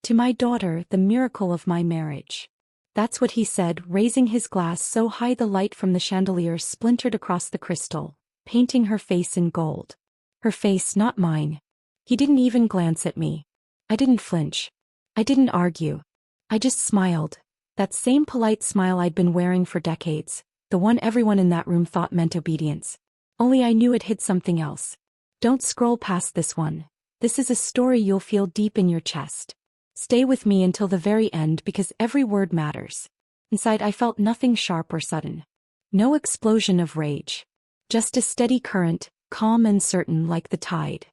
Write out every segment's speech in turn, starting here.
To my daughter, the miracle of my marriage. That's what he said, raising his glass so high the light from the chandelier splintered across the crystal, painting her face in gold. Her face, not mine. He didn't even glance at me. I didn't flinch. I didn't argue. I just smiled. That same polite smile I'd been wearing for decades, the one everyone in that room thought meant obedience. Only I knew it hid something else. Don't scroll past this one. This is a story you'll feel deep in your chest. Stay with me until the very end because every word matters. Inside I felt nothing sharp or sudden. No explosion of rage. Just a steady current, calm and certain like the tide.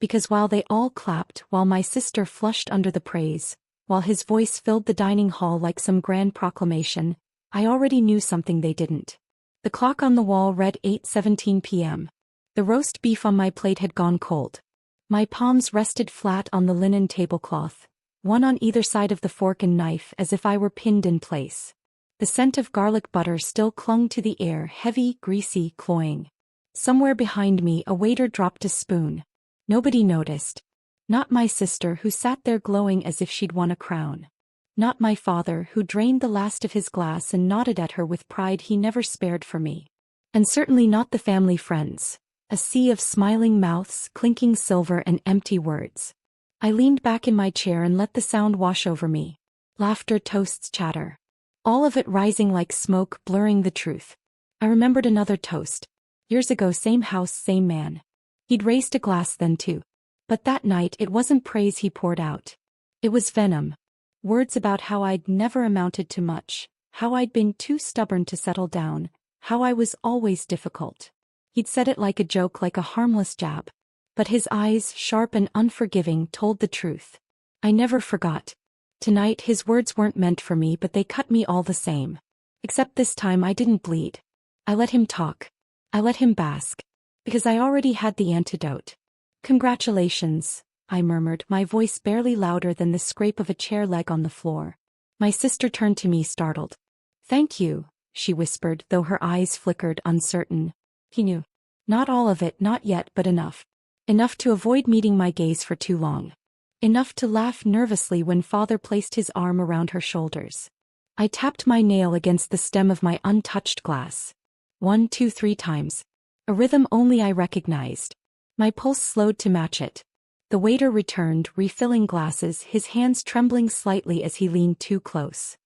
Because while they all clapped, while my sister flushed under the praise, while his voice filled the dining hall like some grand proclamation, I already knew something they didn't. The clock on the wall read 8:17 p.m. The roast beef on my plate had gone cold. My palms rested flat on the linen tablecloth, one on either side of the fork and knife as if I were pinned in place. The scent of garlic butter still clung to the air, heavy, greasy, cloying. Somewhere behind me a waiter dropped a spoon. Nobody noticed. Not my sister who sat there glowing as if she'd won a crown. Not my father who drained the last of his glass and nodded at her with pride he never spared for me. And certainly not the family friends. A sea of smiling mouths, clinking silver and empty words. I leaned back in my chair and let the sound wash over me. Laughter, toasts, chatter. All of it rising like smoke, blurring the truth. I remembered another toast. Years ago, same house, same man. He'd raised a glass then too. But that night it wasn't praise he poured out. It was venom. Words about how I'd never amounted to much, how I'd been too stubborn to settle down, how I was always difficult. He'd said it like a joke, like a harmless jab. But his eyes, sharp and unforgiving, told the truth. I never forgot. Tonight his words weren't meant for me, but they cut me all the same. Except this time I didn't bleed. I let him talk. I let him bask. Because I already had the antidote. Congratulations, I murmured, my voice barely louder than the scrape of a chair leg on the floor. My sister turned to me, startled. Thank you, she whispered, though her eyes flickered, uncertain. He knew. Not all of it, not yet, but enough. Enough to avoid meeting my gaze for too long. Enough to laugh nervously when father placed his arm around her shoulders. I tapped my nail against the stem of my untouched glass. 1, 2, 3 times. A rhythm only I recognized. My pulse slowed to match it. The waiter returned, refilling glasses, his hands trembling slightly as he leaned too close.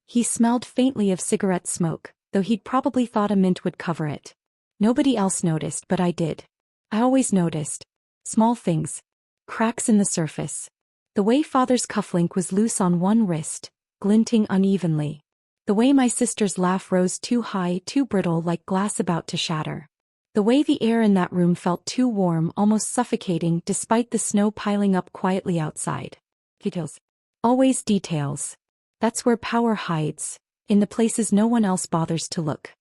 He smelled faintly of cigarette smoke, though he'd probably thought a mint would cover it. Nobody else noticed, but I did. I always noticed. Small things. Cracks in the surface. The way father's cufflink was loose on one wrist, glinting unevenly. The way my sister's laugh rose too high, too brittle, like glass about to shatter. The way the air in that room felt too warm, almost suffocating, despite the snow piling up quietly outside. Details. Always details. That's where power hides, in the places no one else bothers to look.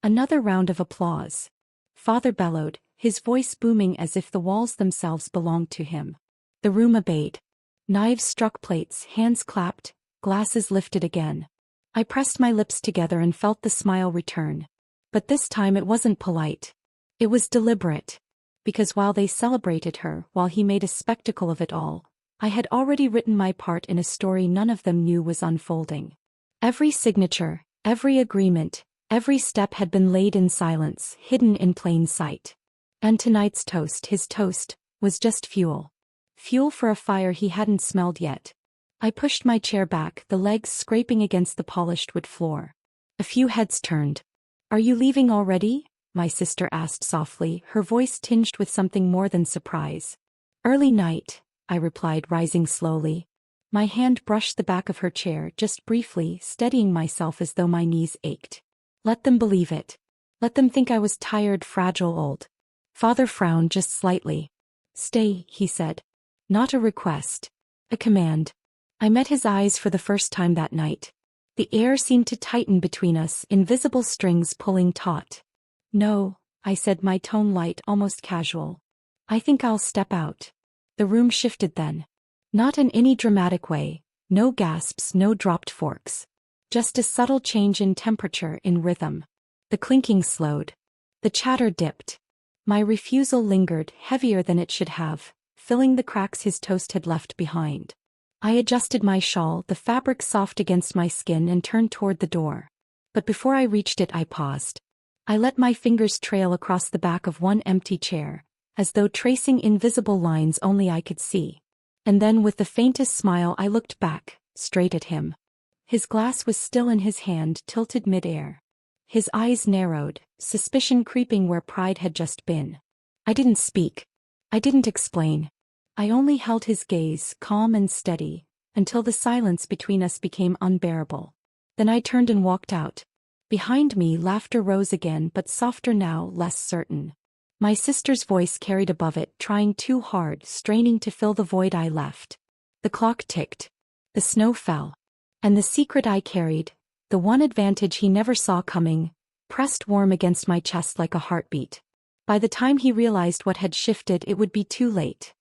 Another round of applause. Father bellowed, his voice booming as if the walls themselves belonged to him. The room obeyed. Knives struck plates, hands clapped, glasses lifted again. I pressed my lips together and felt the smile return. But this time it wasn't polite. It was deliberate. Because while they celebrated her, while he made a spectacle of it all, I had already written my part in a story none of them knew was unfolding. Every signature, every agreement, every step had been laid in silence, hidden in plain sight. And tonight's toast, his toast, was just fuel. Fuel for a fire he hadn't smelled yet. I pushed my chair back, the legs scraping against the polished wood floor. A few heads turned. Are you leaving already? My sister asked softly, her voice tinged with something more than surprise. Early night, I replied, rising slowly. My hand brushed the back of her chair, just briefly, steadying myself as though my knees ached. Let them believe it. Let them think I was tired, fragile, old. Father frowned just slightly. Stay, he said. Not a request. A command. I met his eyes for the first time that night. The air seemed to tighten between us, invisible strings pulling taut. No, I said, my tone light, almost casual. I think I'll step out. The room shifted then. Not in any dramatic way, no gasps, no dropped forks. Just a subtle change in temperature, in rhythm. The clinking slowed. The chatter dipped. My refusal lingered, heavier than it should have, filling the cracks his toast had left behind. I adjusted my shawl, the fabric soft against my skin, and turned toward the door. But before I reached it, I paused. I let my fingers trail across the back of one empty chair, as though tracing invisible lines only I could see. And then with the faintest smile I looked back, straight at him. His glass was still in his hand, tilted mid-air. His eyes narrowed, suspicion creeping where pride had just been. I didn't speak. I didn't explain. I only held his gaze, calm and steady, until the silence between us became unbearable. Then I turned and walked out. Behind me, laughter rose again, but softer now, less certain. My sister's voice carried above it, trying too hard, straining to fill the void I left. The clock ticked. The snow fell. And the secret I carried, the one advantage he never saw coming, pressed warm against my chest like a heartbeat. By the time he realized what had shifted, it would be too late.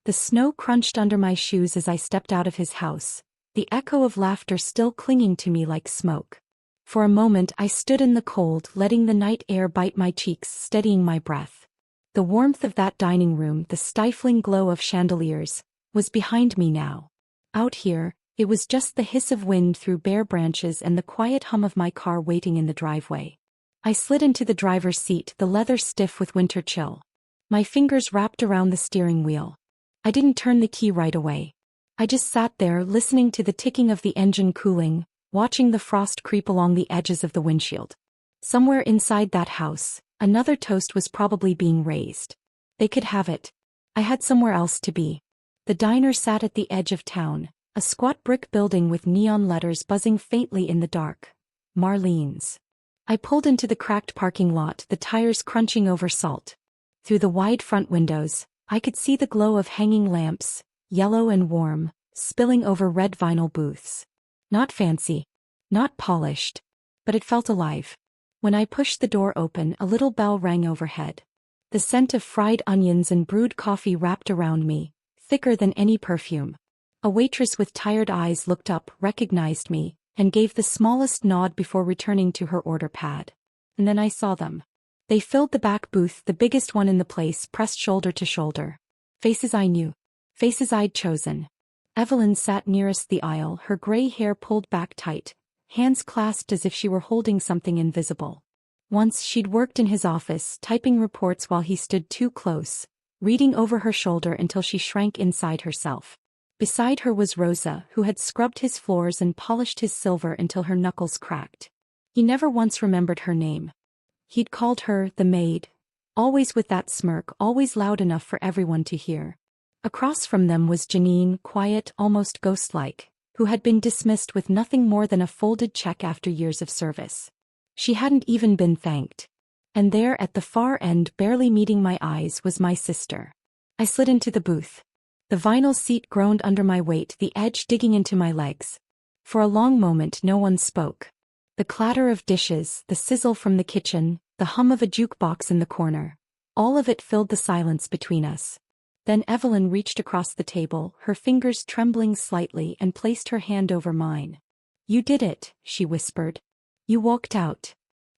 The snow crunched under my shoes as I stepped out of his house, the echo of laughter still clinging to me like smoke. For a moment I stood in the cold, letting the night air bite my cheeks, steadying my breath. The warmth of that dining room, the stifling glow of chandeliers, was behind me now. Out here, it was just the hiss of wind through bare branches and the quiet hum of my car waiting in the driveway. I slid into the driver's seat, the leather stiff with winter chill. My fingers wrapped around the steering wheel. I didn't turn the key right away. I just sat there, listening to the ticking of the engine cooling, watching the frost creep along the edges of the windshield. Somewhere inside that house, another toast was probably being raised. They could have it. I had somewhere else to be. The diner sat at the edge of town, a squat brick building with neon letters buzzing faintly in the dark. Marlene's. I pulled into the cracked parking lot, the tires crunching over salt. Through the wide front windows, I could see the glow of hanging lamps, yellow and warm, spilling over red vinyl booths. Not fancy. Not polished. But it felt alive. When I pushed the door open, a little bell rang overhead. The scent of fried onions and brewed coffee wrapped around me, thicker than any perfume. A waitress with tired eyes looked up, recognized me, and gave the smallest nod before returning to her order pad. And then I saw them. They filled the back booth, the biggest one in the place, pressed shoulder to shoulder. Faces I knew. Faces I'd chosen. Evelyn sat nearest the aisle, her gray hair pulled back tight, hands clasped as if she were holding something invisible. Once she'd worked in his office, typing reports while he stood too close, reading over her shoulder until she shrank inside herself. Beside her was Rosa, who had scrubbed his floors and polished his silver until her knuckles cracked. He never once remembered her name. He'd called her the maid, always with that smirk, always loud enough for everyone to hear. Across from them was Janine, quiet, almost ghost-like, who had been dismissed with nothing more than a folded check after years of service. She hadn't even been thanked. And there at the far end, barely meeting my eyes, was my sister. I slid into the booth. The vinyl seat groaned under my weight, the edge digging into my legs. For a long moment no one spoke. The clatter of dishes, the sizzle from the kitchen, the hum of a jukebox in the corner, all of it filled the silence between us. Then Evelyn reached across the table, her fingers trembling slightly, and placed her hand over mine. "You did it," she whispered. "You walked out."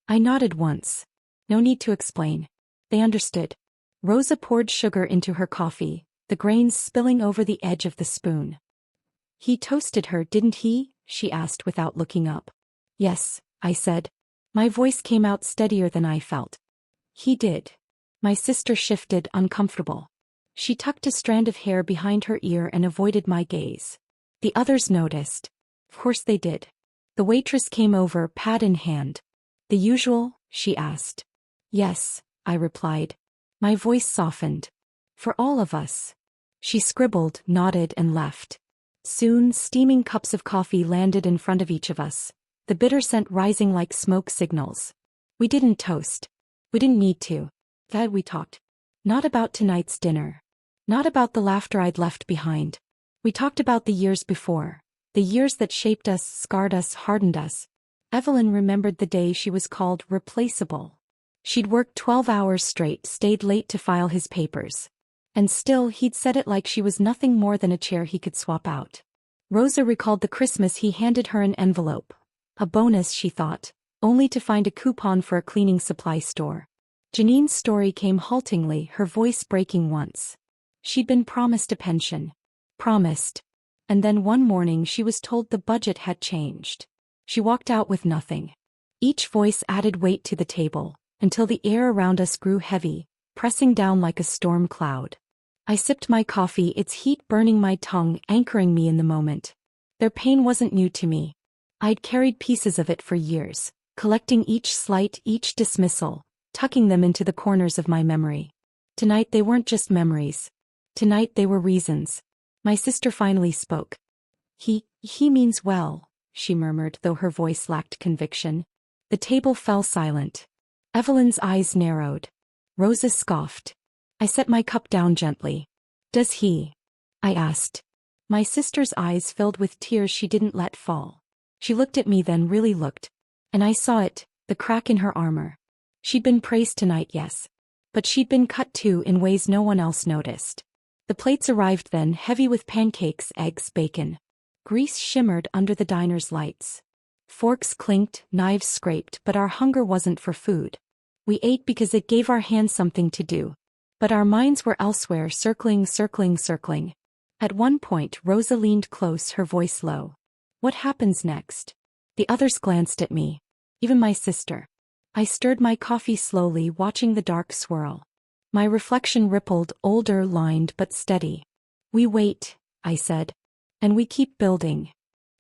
I nodded once. No need to explain. They understood. Rosa poured sugar into her coffee, the grains spilling over the edge of the spoon. "He toasted her, didn't he?" she asked without looking up. "Yes," I said. My voice came out steadier than I felt. "He did." My sister shifted, uncomfortable. She tucked a strand of hair behind her ear and avoided my gaze. The others noticed. Of course they did. The waitress came over, pad in hand. "The usual?" she asked. "Yes," I replied. My voice softened. "For all of us." She scribbled, nodded, and left. Soon, steaming cups of coffee landed in front of each of us, the bitter scent rising like smoke signals. We didn't toast. We didn't need to. That we talked. Not about tonight's dinner. Not about the laughter I'd left behind. We talked about the years before. The years that shaped us, scarred us, hardened us. Evelyn remembered the day she was called replaceable. She'd worked 12 hours straight, stayed late to file his papers. And still he'd said it like she was nothing more than a chair he could swap out. Rosa recalled the Christmas he handed her an envelope. A bonus, she thought, only to find a coupon for a cleaning supply store. Janine's story came haltingly, her voice breaking once. She'd been promised a pension. Promised. And then one morning she was told the budget had changed. She walked out with nothing. Each voice added weight to the table, until the air around us grew heavy, pressing down like a storm cloud. I sipped my coffee, its heat burning my tongue, anchoring me in the moment. Their pain wasn't new to me. I'd carried pieces of it for years, collecting each slight, each dismissal, tucking them into the corners of my memory. Tonight they weren't just memories. Tonight they were reasons. My sister finally spoke. He means well, she murmured, though her voice lacked conviction. The table fell silent. Evelyn's eyes narrowed. Rosa scoffed. I set my cup down gently. Does he? I asked. My sister's eyes filled with tears she didn't let fall. She looked at me, then really looked. And I saw it, the crack in her armor. She'd been praised tonight, yes. But she'd been cut too, in ways no one else noticed. The plates arrived then, heavy with pancakes, eggs, bacon. Grease shimmered under the diner's lights. Forks clinked, knives scraped, but our hunger wasn't for food. We ate because it gave our hands something to do. But our minds were elsewhere, circling. At one point Rosa leaned close, her voice low. What happens next? The others glanced at me. Even my sister. I stirred my coffee slowly, watching the dark swirl. My reflection rippled, older, lined, but steady. We wait, I said. And we keep building.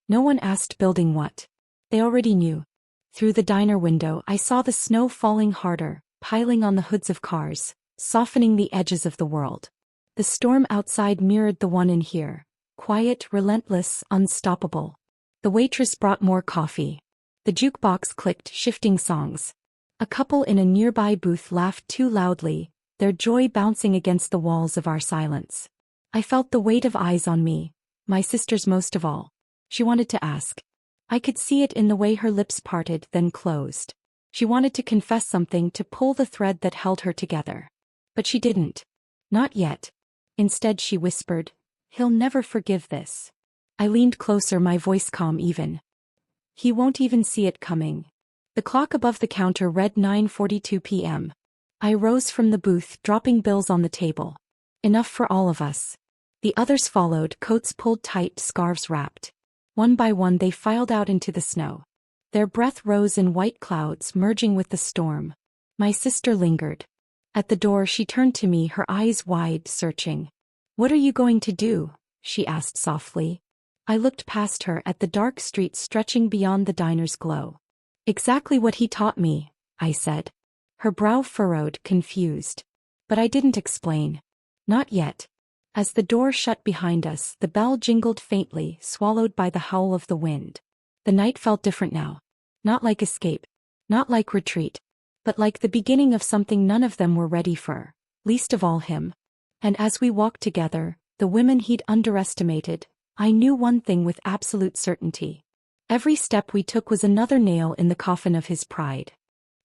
No one asked building what. They already knew. Through the diner window I saw the snow falling harder, piling on the hoods of cars, softening the edges of the world. The storm outside mirrored the one in here. Quiet, relentless, unstoppable. The waitress brought more coffee. The jukebox clicked, shifting songs. A couple in a nearby booth laughed too loudly, their joy bouncing against the walls of our silence. I felt the weight of eyes on me, my sister's most of all. She wanted to ask. I could see it in the way her lips parted, then closed. She wanted to confess something, to pull the thread that held her together. But she didn't. Not yet. Instead she whispered, "He'll never forgive this." I leaned closer, my voice calm even. "He won't even see it coming." The clock above the counter read 9:42 p.m. I rose from the booth, dropping bills on the table. Enough for all of us. The others followed, coats pulled tight, scarves wrapped. One by one they filed out into the snow. Their breath rose in white clouds, merging with the storm. My sister lingered. At the door she turned to me, her eyes wide, searching. "What are you going to do?" she asked softly. I looked past her at the dark street stretching beyond the diner's glow. "Exactly what he taught me," I said. Her brow furrowed, confused. But I didn't explain. Not yet. As the door shut behind us, the bell jingled faintly, swallowed by the howl of the wind. The night felt different now. Not like escape. Not like retreat. But like the beginning of something none of them were ready for, least of all him. And as we walked together, the women he'd underestimated, I knew one thing with absolute certainty. Every step we took was another nail in the coffin of his pride.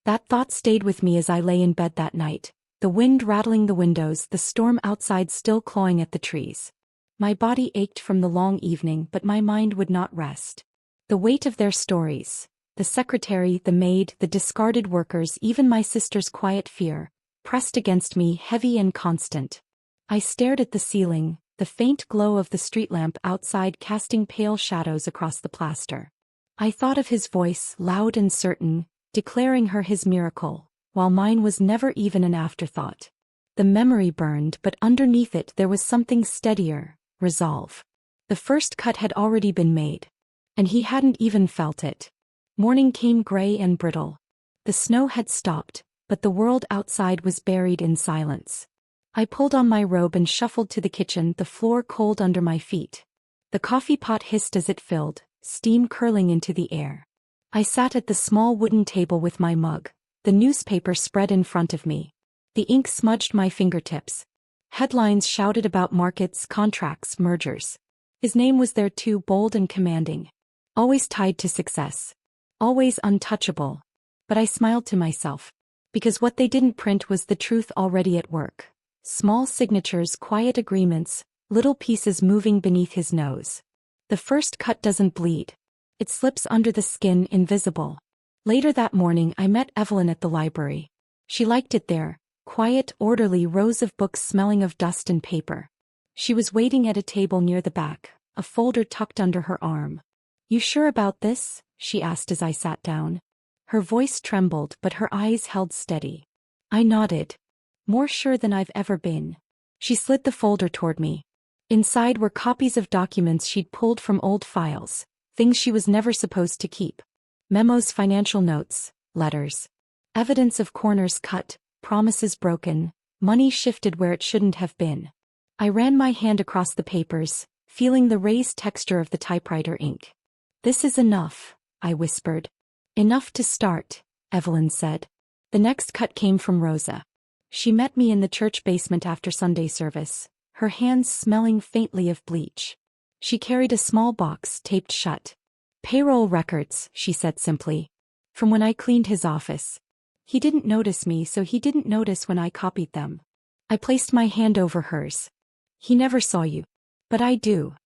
That thought stayed with me as I lay in bed that night, the wind rattling the windows, the storm outside still clawing at the trees. My body ached from the long evening, but my mind would not rest. The weight of their stories, the secretary, the maid, the discarded workers, even my sister's quiet fear, pressed against me, heavy and constant. I stared at the ceiling, the faint glow of the street lamp outside casting pale shadows across the plaster. I thought of his voice, loud and certain, declaring her his miracle, while mine was never even an afterthought. The memory burned, but underneath it there was something steadier, resolve. The first cut had already been made. And he hadn't even felt it. Morning came gray and brittle. The snow had stopped, but the world outside was buried in silence. I pulled on my robe and shuffled to the kitchen, the floor cold under my feet. The coffee pot hissed as it filled, steam curling into the air. I sat at the small wooden table with my mug, the newspaper spread in front of me. The ink smudged my fingertips. Headlines shouted about markets, contracts, mergers. His name was there too, bold and commanding. Always tied to success. Always untouchable. But I smiled to myself. Because what they didn't print was the truth already at work. Small signatures, quiet agreements, little pieces moving beneath his nose. The first cut doesn't bleed. It slips under the skin, invisible. Later that morning I met Evelyn at the library. She liked it there, quiet, orderly, rows of books smelling of dust and paper. She was waiting at a table near the back, a folder tucked under her arm. "You sure about this?" she asked as I sat down. Her voice trembled but her eyes held steady. I nodded. "More sure than I've ever been." She slid the folder toward me. Inside were copies of documents she'd pulled from old files, things she was never supposed to keep. Memos, financial notes, letters. Evidence of corners cut, promises broken, money shifted where it shouldn't have been. I ran my hand across the papers, feeling the raised texture of the typewriter ink. "This is enough," I whispered. "Enough to start," Evelyn said. The next cut came from Rosa. She met me in the church basement after Sunday service, her hands smelling faintly of bleach. She carried a small box taped shut. "Payroll records," she said simply. "From when I cleaned his office. He didn't notice me, so he didn't notice when I copied them." I placed my hand over hers. "He never saw you. But I do."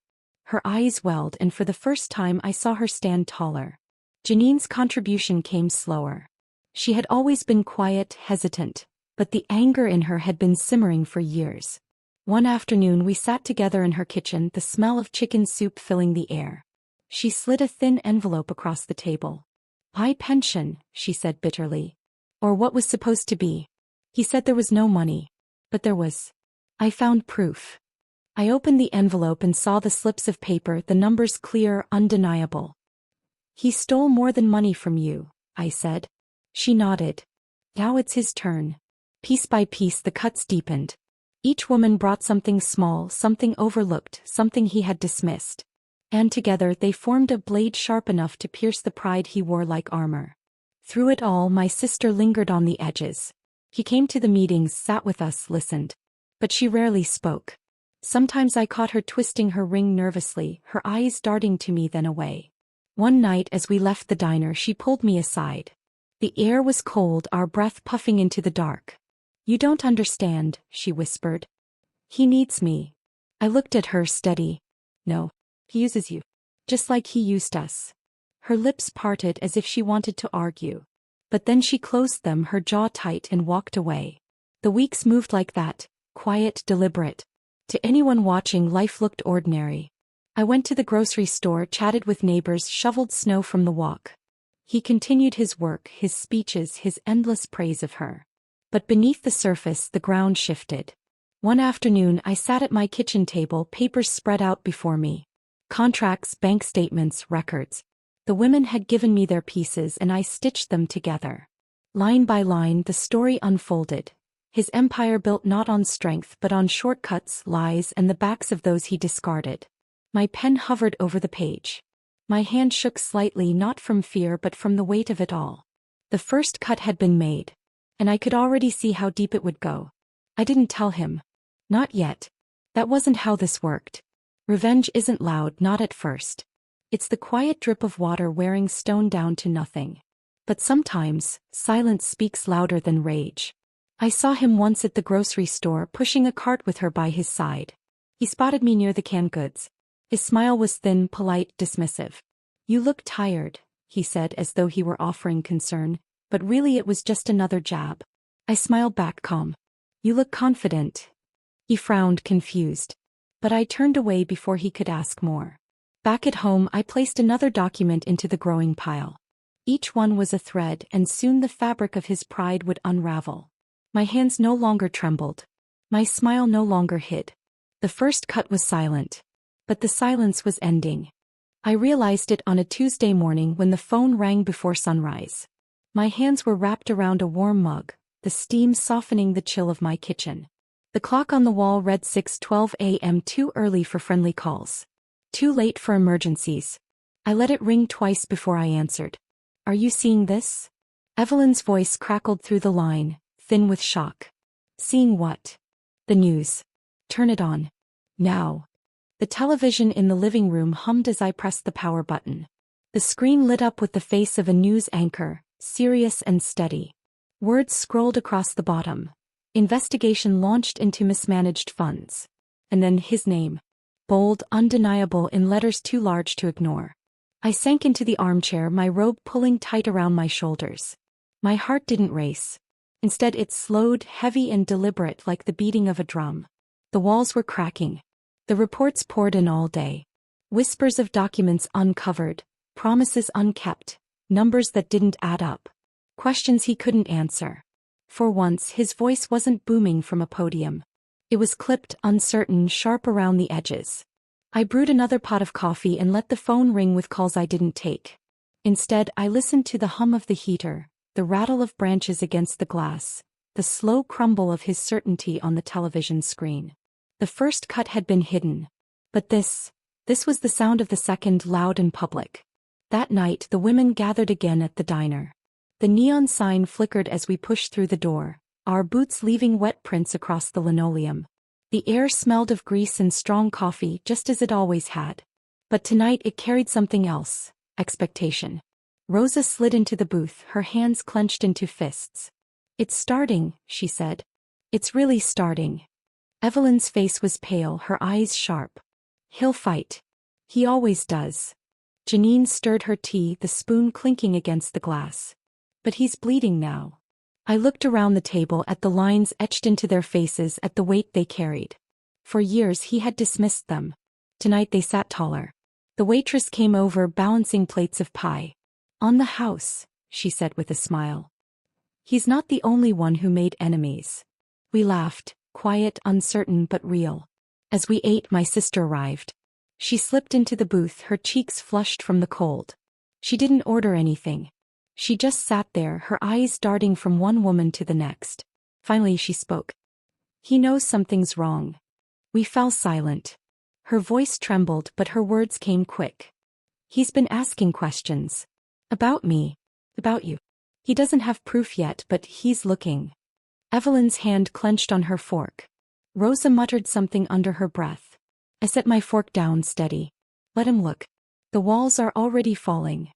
Her eyes welled and for the first time I saw her stand taller. Janine's contribution came slower. She had always been quiet, hesitant, but the anger in her had been simmering for years. One afternoon we sat together in her kitchen, the smell of chicken soup filling the air. She slid a thin envelope across the table. "My pension," she said bitterly. "Or what was supposed to be." He said there was no money. But there was. I found proof. I opened the envelope and saw the slips of paper, the numbers clear, undeniable. "He stole more than money from you," I said. She nodded. "Now it's his turn." Piece by piece the cuts deepened. Each woman brought something small, something overlooked, something he had dismissed. And together they formed a blade sharp enough to pierce the pride he wore like armor. Through it all my sister lingered on the edges. She came to the meetings, sat with us, listened. But she rarely spoke. Sometimes I caught her twisting her ring nervously, her eyes darting to me then away. One night as we left the diner she pulled me aside. The air was cold, our breath puffing into the dark. "You don't understand," she whispered. "He needs me." I looked at her, steady. "No. He uses you. Just like he used us." Her lips parted as if she wanted to argue. But then she closed them, her jaw tight, and walked away. The weeks moved like that, quiet, deliberate. To anyone watching, life looked ordinary. I went to the grocery store, chatted with neighbors, shoveled snow from the walk. He continued his work, his speeches, his endless praise of her. But beneath the surface, the ground shifted. One afternoon I sat at my kitchen table, papers spread out before me. Contracts, bank statements, records. The women had given me their pieces and I stitched them together. Line by line, the story unfolded. His empire built not on strength but on shortcuts, lies, and the backs of those he discarded. My pen hovered over the page. My hand shook slightly, not from fear but from the weight of it all. The first cut had been made. And I could already see how deep it would go. I didn't tell him. Not yet. That wasn't how this worked. Revenge isn't loud, not at first. It's the quiet drip of water wearing stone down to nothing. But sometimes, silence speaks louder than rage. I saw him once at the grocery store, pushing a cart with her by his side. He spotted me near the canned goods. His smile was thin, polite, dismissive. "You look tired," he said as though he were offering concern, but really it was just another jab. I smiled back, calm. "You look confident." He frowned, confused. But I turned away before he could ask more. Back at home I placed another document into the growing pile. Each one was a thread, and soon the fabric of his pride would unravel. My hands no longer trembled. My smile no longer hid. The first cut was silent. But the silence was ending. I realized it on a Tuesday morning when the phone rang before sunrise. My hands were wrapped around a warm mug, the steam softening the chill of my kitchen. The clock on the wall read 6:12 a.m., too early for friendly calls. Too late for emergencies. I let it ring twice before I answered. "Are you seeing this?" Evelyn's voice crackled through the line, thin with shock. "Seeing what?" "The news." "Turn it on. Now." The television in the living room hummed as I pressed the power button. The screen lit up with the face of a news anchor, serious and steady. Words scrolled across the bottom. "Investigation launched into mismanaged funds." And then his name. Bold, undeniable in letters too large to ignore. I sank into the armchair, my robe pulling tight around my shoulders. My heart didn't race. Instead it slowed, heavy and deliberate like the beating of a drum. The walls were cracking. The reports poured in all day. Whispers of documents uncovered, promises unkept, numbers that didn't add up. Questions he couldn't answer. For once his voice wasn't booming from a podium. It was clipped, uncertain, sharp around the edges. I brewed another pot of coffee and let the phone ring with calls I didn't take. Instead, I listened to the hum of the heater, the rattle of branches against the glass, the slow crumble of his certainty on the television screen. The first cut had been hidden. But this was the sound of the second, loud and public. That night the women gathered again at the diner. The neon sign flickered as we pushed through the door, our boots leaving wet prints across the linoleum. The air smelled of grease and strong coffee just as it always had. But tonight it carried something else, expectation. Rosa slid into the booth, her hands clenched into fists. "It's starting," she said. "It's really starting." Evelyn's face was pale, her eyes sharp. "He'll fight. He always does." Janine stirred her tea, the spoon clinking against the glass. "But he's bleeding now." I looked around the table at the lines etched into their faces, at the weight they carried. For years he had dismissed them. Tonight they sat taller. The waitress came over, balancing plates of pie. "On the house," she said with a smile. "He's not the only one who made enemies." We laughed, quiet, uncertain but real. As we ate, my sister arrived. She slipped into the booth, her cheeks flushed from the cold. She didn't order anything. She just sat there, her eyes darting from one woman to the next. Finally she spoke. "He knows something's wrong." We fell silent. Her voice trembled, but her words came quick. "He's been asking questions. About me. About you. He doesn't have proof yet, but he's looking." Evelyn's hand clenched on her fork. Rosa muttered something under her breath. I set my fork down steady. "Let him look. The walls are already falling."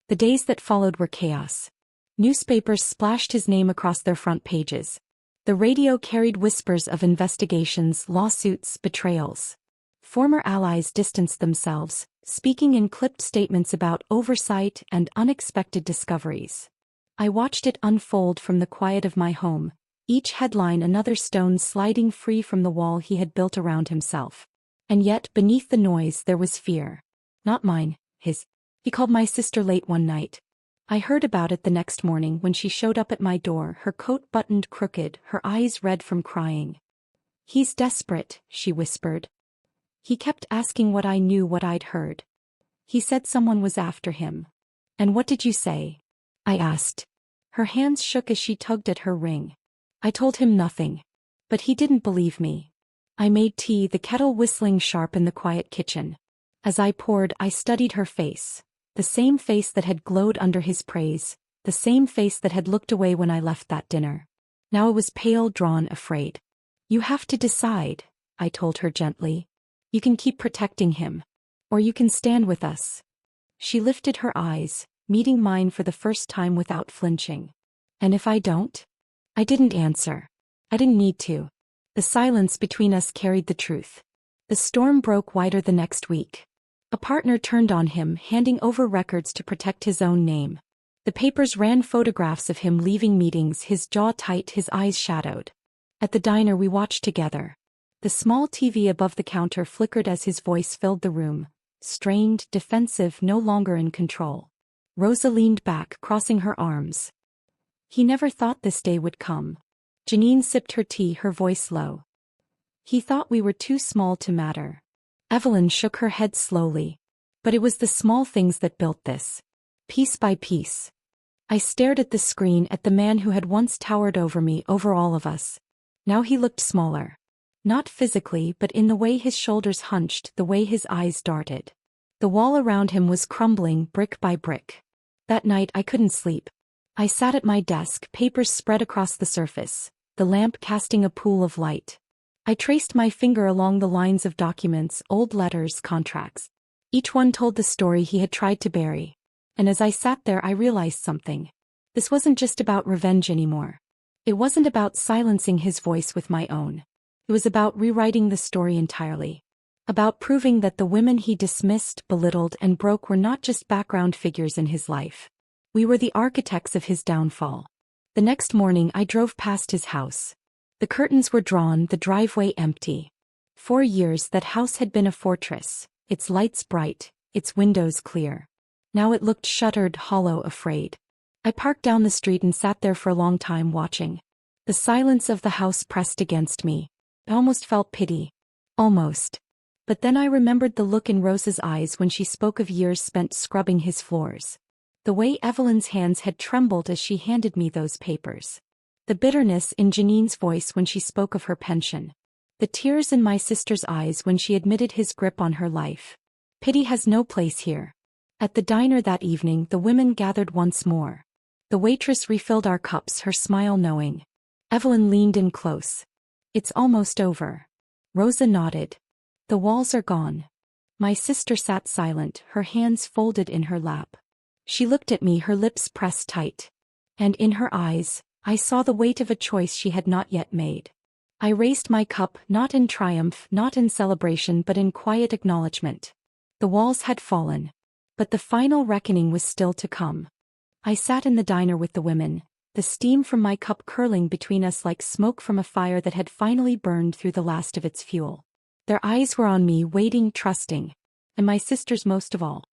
The days that followed were chaos. Newspapers splashed his name across their front pages. The radio carried whispers of investigations, lawsuits, betrayals. Former allies distanced themselves, speaking in clipped statements about oversight and unexpected discoveries. I watched it unfold from the quiet of my home, each headline another stone sliding free from the wall he had built around himself. And yet, beneath the noise, there was fear. Not mine, his. He called my sister late one night. I heard about it the next morning when she showed up at my door, her coat buttoned crooked, her eyes red from crying. "He's desperate," she whispered. "He kept asking what I knew, what I'd heard. He said someone was after him." "And what did you say?" I asked. Her hands shook as she tugged at her ring. I told him nothing. But he didn't believe me. I made tea, the kettle whistling sharp in the quiet kitchen. As I poured, I studied her face. The same face that had glowed under his praise, the same face that had looked away when I left that dinner. Now it was pale, drawn, afraid. "You have to decide," I told her gently. "You can keep protecting him. Or you can stand with us." She lifted her eyes, meeting mine for the first time without flinching. "And if I don't?" I didn't answer. I didn't need to. The silence between us carried the truth. The storm broke wider the next week. A partner turned on him, handing over records to protect his own name. The papers ran photographs of him leaving meetings, his jaw tight, his eyes shadowed. At the diner we watched together. The small TV above the counter flickered as his voice filled the room, strained, defensive, no longer in control. Rosa leaned back, crossing her arms. "He never thought this day would come." Janine sipped her tea, her voice low. "He thought we were too small to matter." Evelyn shook her head slowly. "But it was the small things that built this. Piece by piece." I stared at the screen, at the man who had once towered over me, over all of us. Now he looked smaller. Not physically, but in the way his shoulders hunched, the way his eyes darted. The wall around him was crumbling, brick by brick. That night I couldn't sleep. I sat at my desk, papers spread across the surface, the lamp casting a pool of light. I traced my finger along the lines of documents, old letters, contracts. Each one told the story he had tried to bury. And as I sat there, I realized something. This wasn't just about revenge anymore. It wasn't about silencing his voice with my own. It was about rewriting the story entirely. About proving that the women he dismissed, belittled, and broke were not just background figures in his life. We were the architects of his downfall. The next morning I drove past his house. The curtains were drawn, the driveway empty. For years that house had been a fortress. its lights bright, its windows clear. Now it looked shuttered, hollow, afraid. I parked down the street and sat there for a long time watching. The silence of the house pressed against me. I almost felt pity. Almost. But then I remembered the look in Rose's eyes when she spoke of years spent scrubbing his floors. The way Evelyn's hands had trembled as she handed me those papers. The bitterness in Janine's voice when she spoke of her pension. The tears in my sister's eyes when she admitted his grip on her life. Pity has no place here. At the diner that evening, the women gathered once more. The waitress refilled our cups, her smile knowing. Evelyn leaned in close. It's almost over. Rosa nodded. The walls are gone. My sister sat silent, her hands folded in her lap. She looked at me, her lips pressed tight. And in her eyes, I saw the weight of a choice she had not yet made. I raised my cup, not in triumph, not in celebration, but in quiet acknowledgement. The walls had fallen. But the final reckoning was still to come. I sat in the diner with the women, the steam from my cup curling between us like smoke from a fire that had finally burned through the last of its fuel. Their eyes were on me, waiting, trusting. And my sister's most of all.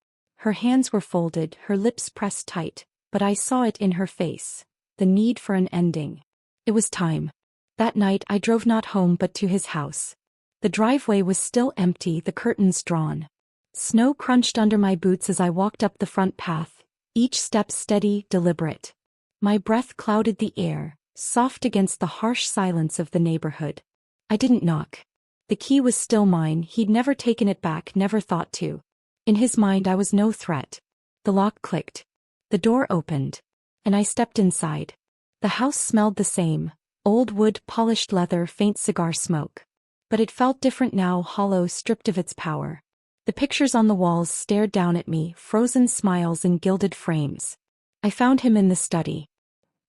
Her hands were folded, her lips pressed tight, but I saw it in her face. The need for an ending. It was time. That night I drove not home but to his house. The driveway was still empty, the curtains drawn. Snow crunched under my boots as I walked up the front path, each step steady, deliberate. My breath clouded the air, soft against the harsh silence of the neighborhood. I didn't knock. The key was still mine, he'd never taken it back, never thought to. In his mind I was no threat. The lock clicked. The door opened. And I stepped inside. The house smelled the same. Old wood, polished leather, faint cigar smoke. But it felt different now, hollow, stripped of its power. The pictures on the walls stared down at me, frozen smiles in gilded frames. I found him in the study.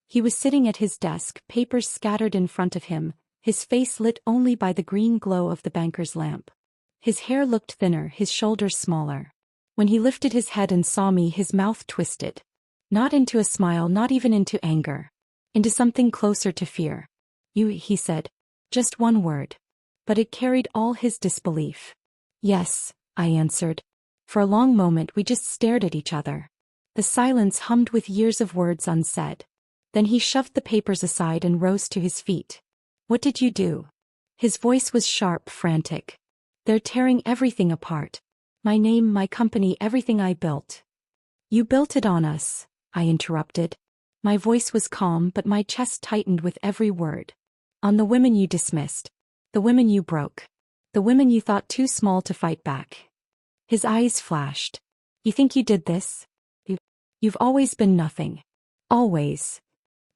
He was sitting at his desk, papers scattered in front of him, his face lit only by the green glow of the banker's lamp. His hair looked thinner, his shoulders smaller. When he lifted his head and saw me, his mouth twisted. Not into a smile, not even into anger. Into something closer to fear. You, he said. Just one word. But it carried all his disbelief. Yes, I answered. For a long moment we just stared at each other. The silence hummed with years of words unsaid. Then he shoved the papers aside and rose to his feet. What did you do? His voice was sharp, frantic. They're tearing everything apart. My name, my company, everything I built. You built it on us, I interrupted. My voice was calm, but my chest tightened with every word. On the women you dismissed. The women you broke. The women you thought too small to fight back. His eyes flashed. You think you did this? You've always been nothing. Always.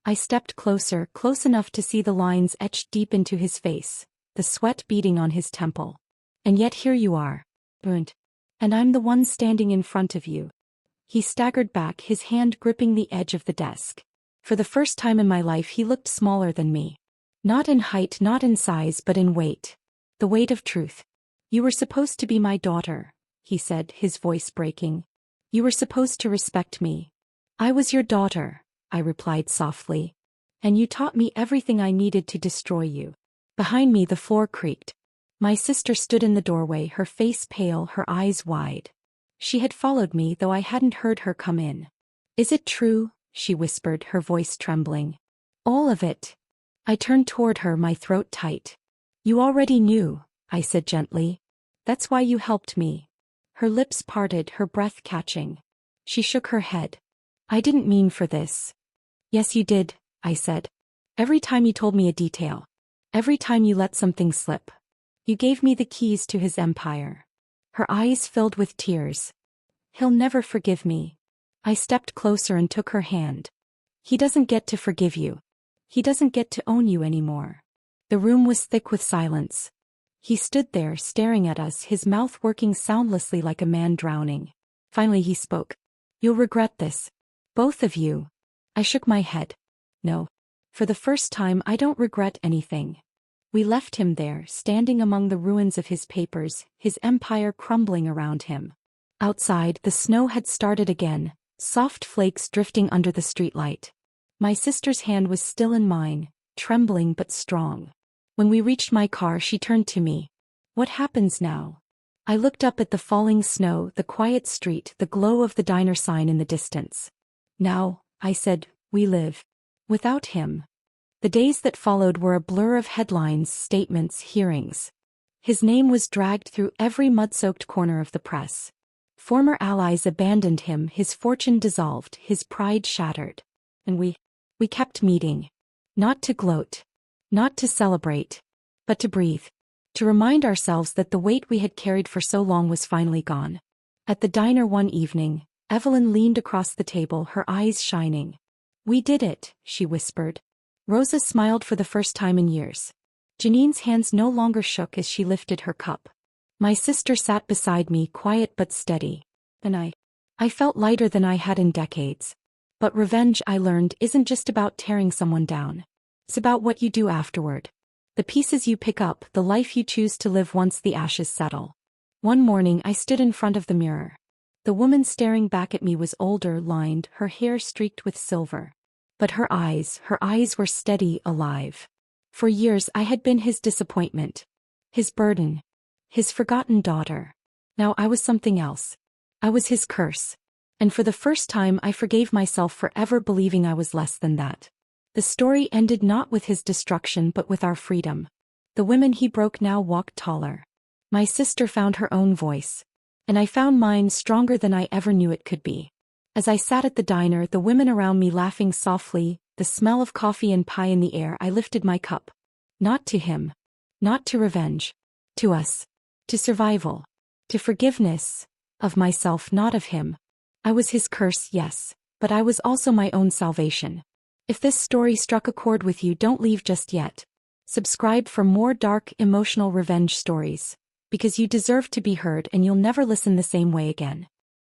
I stepped closer, close enough to see the lines etched deep into his face, the sweat beading on his temple. And yet here you are. Burnt. And I'm the one standing in front of you. He staggered back, his hand gripping the edge of the desk. For the first time in my life he looked smaller than me. Not in height, not in size, but in weight. The weight of truth. You were supposed to be my daughter, he said, his voice breaking. You were supposed to respect me. I was your daughter, I replied softly. And you taught me everything I needed to destroy you. Behind me the floor creaked. My sister stood in the doorway, her face pale, her eyes wide. She had followed me, though I hadn't heard her come in. Is it true? She whispered, her voice trembling. All of it. I turned toward her, my throat tight. You already knew, I said gently. That's why you helped me. Her lips parted, her breath catching. She shook her head. I didn't mean for this. Yes, you did, I said. Every time you told me a detail. Every time you let something slip. You gave me the keys to his empire. Her eyes filled with tears. He'll never forgive me. I stepped closer and took her hand. He doesn't get to forgive you. He doesn't get to own you anymore. The room was thick with silence. He stood there, staring at us, his mouth working soundlessly like a man drowning. Finally he spoke. You'll regret this. Both of you. I shook my head. No. For the first time I don't regret anything. We left him there, standing among the ruins of his papers, his empire crumbling around him. Outside, the snow had started again, soft flakes drifting under the streetlight. My sister's hand was still in mine, trembling but strong. When we reached my car, she turned to me. What happens now? I looked up at the falling snow, the quiet street, the glow of the diner sign in the distance. Now, I said, we live. Without him. The days that followed were a blur of headlines, statements, hearings. His name was dragged through every mud-soaked corner of the press. Former allies abandoned him, his fortune dissolved, his pride shattered. And we kept meeting. Not to gloat. Not to celebrate. But to breathe. To remind ourselves that the weight we had carried for so long was finally gone. At the diner one evening, Evelyn leaned across the table, her eyes shining. We did it, she whispered. Rosa smiled for the first time in years. Janine's hands no longer shook as she lifted her cup. My sister sat beside me, quiet but steady. And I felt lighter than I had in decades. But revenge, I learned, isn't just about tearing someone down. It's about what you do afterward. The pieces you pick up, the life you choose to live once the ashes settle. One morning I stood in front of the mirror. The woman staring back at me was older, lined, her hair streaked with silver. But her eyes were steady, alive. For years I had been his disappointment. His burden. His forgotten daughter. Now I was something else. I was his curse. And for the first time I forgave myself for ever believing I was less than that. The story ended not with his destruction but with our freedom. The women he broke now walked taller. My sister found her own voice. And I found mine, stronger than I ever knew it could be. As I sat at the diner, the women around me laughing softly, the smell of coffee and pie in the air, I lifted my cup. Not to him. Not to revenge. To us. To survival. To forgiveness. Of myself, not of him. I was his curse, yes, but I was also my own salvation. If this story struck a chord with you, don't leave just yet. Subscribe for more dark, emotional revenge stories. Because you deserve to be heard and you'll never listen the same way again.